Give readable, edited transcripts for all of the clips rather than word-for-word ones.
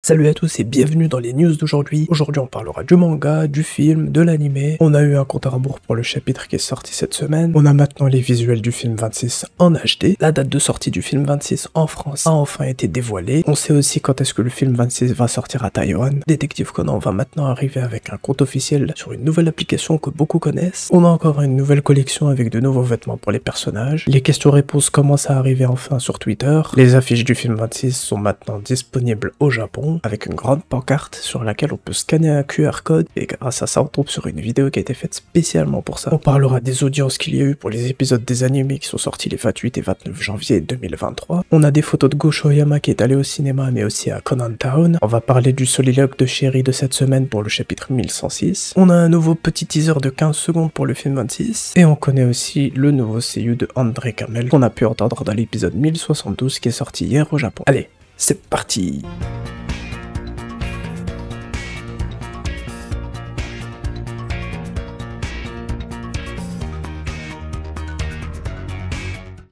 Salut à tous et bienvenue dans les news d'aujourd'hui. Aujourd'hui on parlera du manga, du film, de l'anime. On a eu un compte à rebours pour le chapitre qui est sorti cette semaine. On a maintenant les visuels du film 26 en HD. La date de sortie du film 26 en France a enfin été dévoilée. On sait aussi quand est-ce que le film 26 va sortir à Taïwan. Détective Conan va maintenant arriver avec un compte officiel sur une nouvelle application que beaucoup connaissent. On a encore une nouvelle collection avec de nouveaux vêtements pour les personnages. Les questions-réponses commencent à arriver enfin sur Twitter. Les affiches du film 26 sont maintenant disponibles au Japon, avec une grande pancarte sur laquelle on peut scanner un QR code et grâce à ça on tombe sur une vidéo qui a été faite spécialement pour ça. On parlera des audiences qu'il y a eu pour les épisodes des animés qui sont sortis les 28 et 29 janvier 2023. On a des photos de Gosho Oyama qui est allé au cinéma mais aussi à Conan Town. On va parler du soliloque de Chéri de cette semaine pour le chapitre 1106. On a un nouveau petit teaser de 15 secondes pour le film 26 et on connaît aussi le nouveau seiyuu de André Kamel qu'on a pu entendre dans l'épisode 1072 qui est sorti hier au Japon. Allez, c'est parti!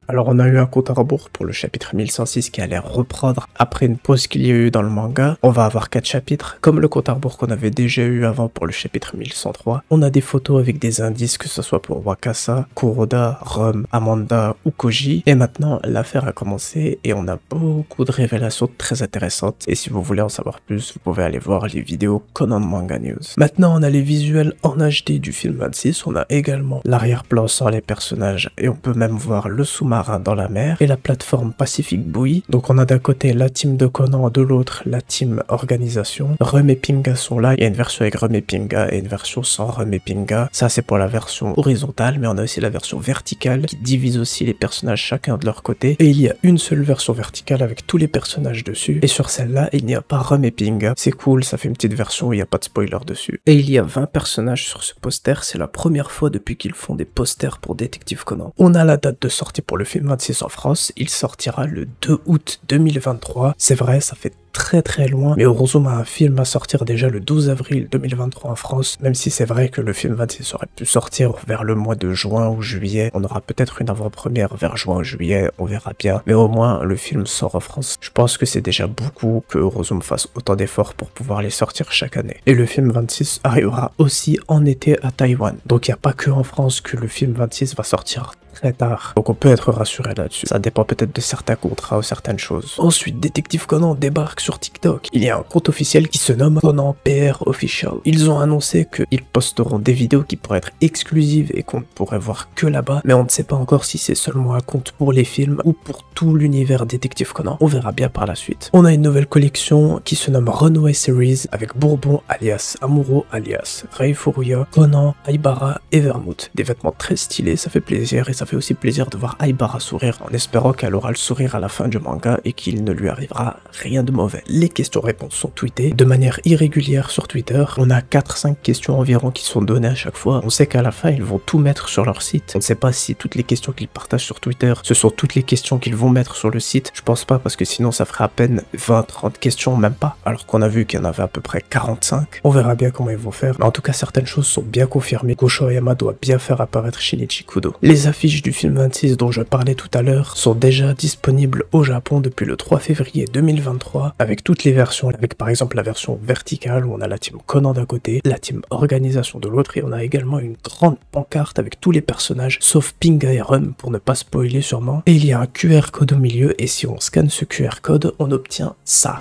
Alors on a eu un compte à rebours pour le chapitre 1106 qui allait reprendre après une pause qu'il y a eu dans le manga. On va avoir 4 chapitres, comme le compte à rebours qu'on avait déjà eu avant pour le chapitre 1103. On a des photos avec des indices que ce soit pour Wakasa, Kuroda, Rum, Amanda ou Koji. Et maintenant l'affaire a commencé et on a beaucoup de révélations très intéressantes. Et si vous voulez en savoir plus, vous pouvez aller voir les vidéos Conan Manga News. Maintenant on a les visuels en HD du film 26. On a également l'arrière-plan sans les personnages et on peut même voir le sous-marin dans la mer et la plateforme Pacific Buoy. Donc on a d'un côté la team de Conan, de l'autre la team organisation. Rum et Pinga sont là, il y a une version avec Rum et Pinga et une version sans Rum et Pinga. Ça c'est pour la version horizontale, mais on a aussi la version verticale qui divise aussi les personnages chacun de leur côté. Et il y a une seule version verticale avec tous les personnages dessus. Et sur celle-là, il n'y a pas Rum et Pinga. C'est cool, ça fait une petite version où il n'y a pas de spoiler dessus. Et il y a 20 personnages sur ce poster, c'est la première fois depuis qu'ils font des posters pour Détective Conan. On a la date de sortie pour le film 26 en France, il sortira le 2 août 2023. C'est vrai, ça fait très loin, mais heureusement un film à sortir déjà le 12 avril 2023 en France, même si c'est vrai que le film 26 aurait pu sortir vers le mois de juin ou juillet. On aura peut-être une avant-première vers juin ou juillet, on verra bien, mais au moins le film sort en France. Je pense que c'est déjà beaucoup que Eurozone fasse autant d'efforts pour pouvoir les sortir chaque année. Et le film 26 arrivera aussi en été à Taïwan, donc il n'y a pas que en France que le film 26 va sortir très tard. Donc on peut être rassuré là-dessus. Ça dépend peut-être de certains contrats ou certaines choses. Ensuite, Détective Conan débarque sur TikTok. Il y a un compte officiel qui se nomme Conan PR Official. Ils ont annoncé qu'ils posteront des vidéos qui pourraient être exclusives et qu'on ne pourrait voir que là-bas, mais on ne sait pas encore si c'est seulement un compte pour les films ou pour tout l'univers Détective Conan. On verra bien par la suite. On a une nouvelle collection qui se nomme Runway Series avec Bourbon alias Amuro alias Rei Furuya, Conan, Aibara et Vermouth. Des vêtements très stylés, ça fait plaisir et ça fait aussi plaisir de voir Aibara sourire en espérant qu'elle aura le sourire à la fin du manga et qu'il ne lui arrivera rien de mauvais. Les questions-réponses sont tweetées de manière irrégulière sur Twitter. On a 4-5 questions environ qui sont données à chaque fois. On sait qu'à la fin ils vont tout mettre sur leur site. On ne sait pas si toutes les questions qu'ils partagent sur Twitter, ce sont toutes les questions qu'ils vont mettre sur le site. Je pense pas parce que sinon ça ferait à peine 20-30 questions, même pas. Alors qu'on a vu qu'il y en avait à peu près 45. On verra bien comment ils vont faire. Mais en tout cas certaines choses sont bien confirmées. Gosho Oyama doit bien faire apparaître Shinichi Kudo. Les affiches du film 26 dont je parlais tout à l'heure sont déjà disponibles au Japon depuis le 3 février 2023 avec toutes les versions, avec par exemple la version verticale où on a la team Conan d'un côté, la team organisation de l'autre et on a également une grande pancarte avec tous les personnages sauf Pinga et Rum pour ne pas spoiler sûrement. Et il y a un QR code au milieu et si on scanne ce QR code, on obtient ça.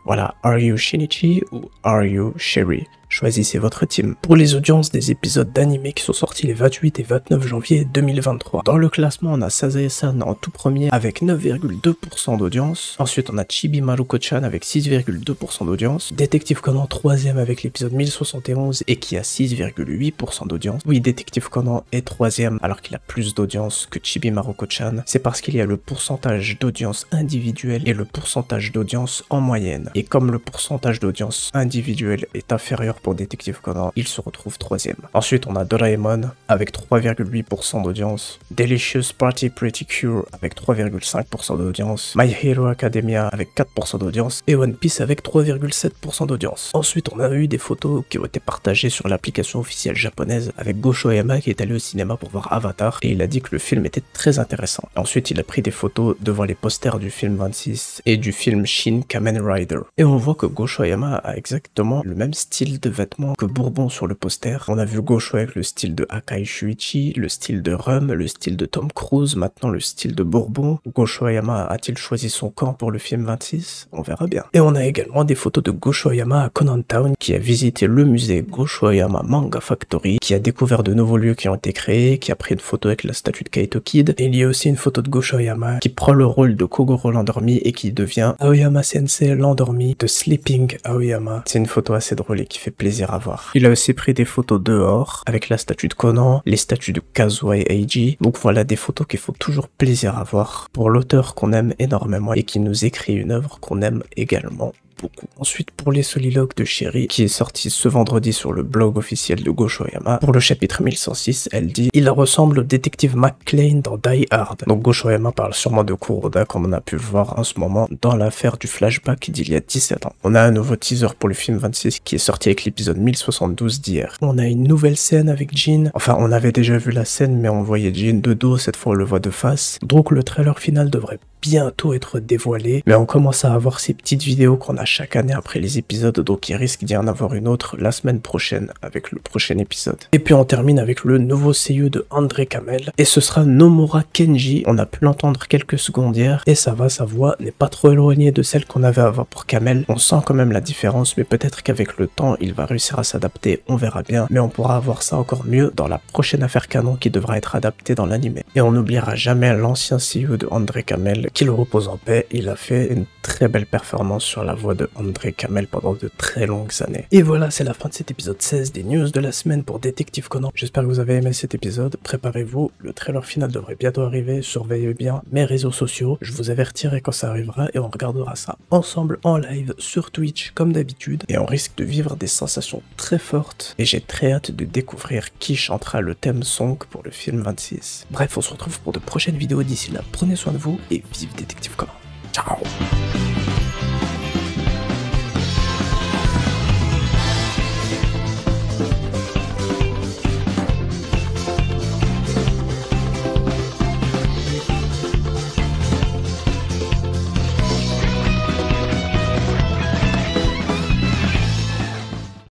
Voilà, are you Shinichi ou are you Sherry? Choisissez votre team. Pour les audiences des épisodes d'anime qui sont sortis les 28 et 29 janvier 2023. Dans le classement, on a Sazae-san en tout premier avec 9,2% d'audience. Ensuite, on a Chibi Maruko-chan avec 6,2% d'audience. Détective Conan 3ème avec l'épisode 1071 et qui a 6,8% d'audience. Oui, Détective Conan est 3ème alors qu'il a plus d'audience que Chibi Maruko-chan. C'est parce qu'il y a le pourcentage d'audience individuelle et le pourcentage d'audience en moyenne. Et comme le pourcentage d'audience individuelle est inférieur pour Détective Conan, il se retrouve 3ème. Ensuite, on a Doraemon avec 3,8% d'audience, Delicious Party Pretty Cure avec 3,5% d'audience, My Hero Academia avec 4% d'audience et One Piece avec 3,7% d'audience. Ensuite, on a eu des photos qui ont été partagées sur l'application officielle japonaise avec Gosho Yama qui est allé au cinéma pour voir Avatar et il a dit que le film était très intéressant. Ensuite, il a pris des photos devant les posters du film 26 et du film Shin Kamen Rider. Et on voit que Gosho Yama a exactement le même style de vêtements que Bourbon sur le poster. On a vu Gosho avec le style de Akai Shuichi, le style de Rum, le style de Tom Cruise, maintenant le style de Bourbon. Gosho Yama a-t-il choisi son camp pour le film 26? On verra bien. Et on a également des photos de Gosho Yama à Conan Town qui a visité le musée Gosho Yama Manga Factory, qui a découvert de nouveaux lieux qui ont été créés, qui a pris une photo avec la statue de Kaito Kid. Et il y a aussi une photo de Gosho Yama qui prend le rôle de Kogoro l'endormi et qui devient Aoyama Sensei l'endormi de Sleeping Aoyama. C'est une photo assez drôle et qui fait plaisir à voir. Il a aussi pris des photos dehors avec la statue de Conan, les statues de Kazuo et Eiji. Donc voilà des photos qui font toujours plaisir à voir pour l'auteur qu'on aime énormément et qui nous écrit une œuvre qu'on aime également beaucoup. Ensuite, pour les soliloques de Chéri, qui est sorti ce vendredi sur le blog officiel de Gosho Yama, pour le chapitre 1106, elle dit « Il ressemble au détective McClane dans Die Hard ». Donc Gosho Yama parle sûrement de Kuroda, comme on a pu le voir en ce moment dans l'affaire du flashback d'il y a 17 ans. On a un nouveau teaser pour le film 26 qui est sorti avec l'épisode 1072 d'hier. On a une nouvelle scène avec Jin. Enfin, on avait déjà vu la scène, mais on voyait Jin de dos, cette fois on le voit de face. Donc le trailer final devrait bientôt être dévoilé, mais on commence à avoir ces petites vidéos qu'on a chaque année après les épisodes, donc il risque d'y en avoir une autre la semaine prochaine avec le prochain épisode. Et puis on termine avec le nouveau seiyuu de André Kamel, et ce sera Nomura Kenji. On a pu l'entendre quelques secondes hier, et ça va, sa voix n'est pas trop éloignée de celle qu'on avait avant pour Kamel. On sent quand même la différence, mais peut-être qu'avec le temps, il va réussir à s'adapter, on verra bien, mais on pourra avoir ça encore mieux dans la prochaine affaire canon qui devra être adaptée dans l'anime. Et on n'oubliera jamais l'ancien seiyuu de André Kamel, qu'il repose en paix. Il a fait une très belle performance sur la voix de André Kamel pendant de très longues années. Et voilà, c'est la fin de cet épisode 16 des news de la semaine pour Détective Conan. J'espère que vous avez aimé cet épisode. Préparez-vous, le trailer final devrait bientôt arriver. Surveillez bien mes réseaux sociaux. Je vous avertirai quand ça arrivera et on regardera ça ensemble en live sur Twitch comme d'habitude. Et on risque de vivre des sensations très fortes. Et j'ai très hâte de découvrir qui chantera le thème song pour le film 26. Bref, on se retrouve pour de prochaines vidéos. D'ici là, prenez soin de vous et vive Détective Conan. Ciao!